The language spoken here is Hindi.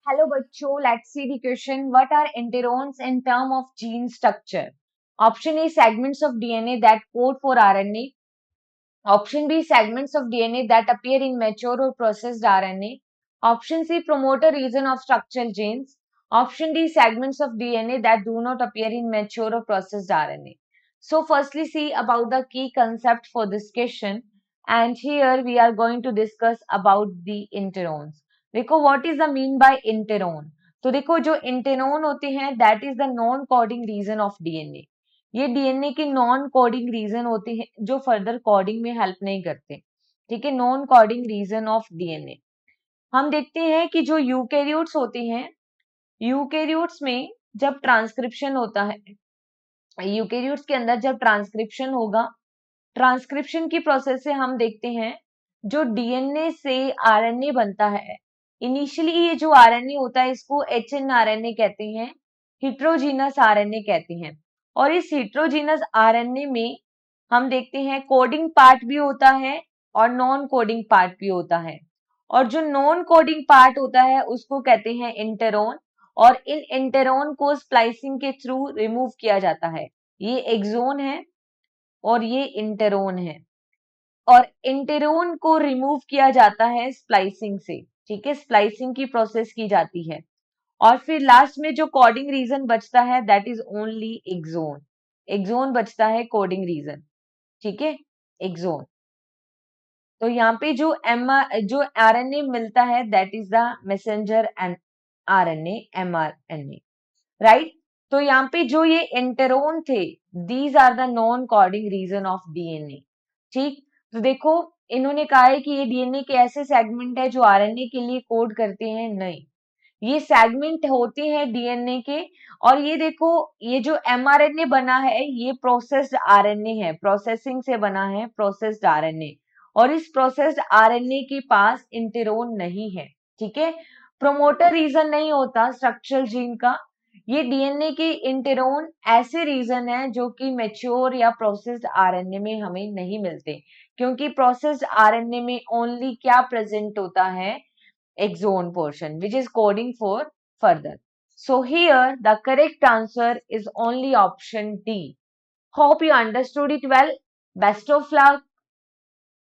Hello बच्चों, let's see the question. What are interones in term of gene structure? Option A, segments of DNA that code for RNA. Option B, segments of DNA that appear in mature or processed RNA. Option C, promoter region of structural genes. Option D, segments of DNA that do not appear in mature or processed RNA. So firstly, see about the key concept for this question. And here we are going to discuss about the interones. देखो what is the mean by interon? तो देखो जो interon होते हैं that is the non-coding region of DNA. ये डीएनए के नॉन कोडिंग रीजन होते हैं जो फर्दर कोडिंग में हेल्प नहीं करते. ठीक है, non coding region of DNA. हम देखते हैं कि जो यूकेरियोट्स होते हैं, यूकेरियोट्स में जब ट्रांसक्रिप्शन होता है, यूकेरियोट्स के अंदर जब ट्रांसक्रिप्शन होगा, ट्रांसक्रिप्शन की प्रोसेस से हम देखते हैं जो डीएनए से आरएनए बनता है. इनिशियली ये जो आरएनए होता है इसको एचएनआरएनए कहते हैं, हिट्रोजीनस आरएनए कहते हैं. और इस हिट्रोजीनस आरएनए में हम देखते हैं कोडिंग पार्ट भी होता है और नॉन कोडिंग पार्ट भी होता है. और जो नॉन कोडिंग पार्ट होता है उसको कहते हैं इंटेरोन. और इन इंटेरोन को स्प्लाइसिंग के थ्रू रिमूव किया जाता है. ये एक्सोन है और ये इंटेरोन है. और इंटेरोन को रिमूव किया जाता है स्प्लाइसिंग से. ठीक है, स्प्लाइसिंग की प्रोसेस की जाती है. और फिर लास्ट में जो कोडिंग रीजन बचता है that is only exon. Exon बचता है कोडिंग रीजन. ठीक है, एक्सोन. तो यहाँ पे जो आरएनए मिलता है that is the messenger and RNA, mRNA, right. तो यहाँ पे जो ये इंटेरोन थे these are the non coding region of DNA. ठीक, तो देखो इन्होंने कहा है कि ये डीएनए के ऐसे सेगमेंट है जो आरएनए के लिए कोड करते हैं. नहीं, ये सेगमेंट होते हैं डीएनए के. और ये देखो ये जो एमआरएनए बना है ये प्रोसेस्ड आरएनए है, प्रोसेसिंग से बना है प्रोसेस्ड आरएनए. और इस प्रोसेस्ड आरएनए के पास इंटेरोन नहीं है. ठीक है, प्रोमोटर रीजन नहीं होता स्ट्रक्चरल जीन का. ये डीएनए के इंटेरोन ऐसे रीजन है जो कि मैच्योर या प्रोसेस्ड आरएनए में हमें नहीं मिलते, क्योंकि प्रोसेस्ड आरएनए में ओनली क्या प्रेजेंट होता है, exon portion which is coding for further. So here the correct answer is only option D. Hope you understood it well. Best of luck.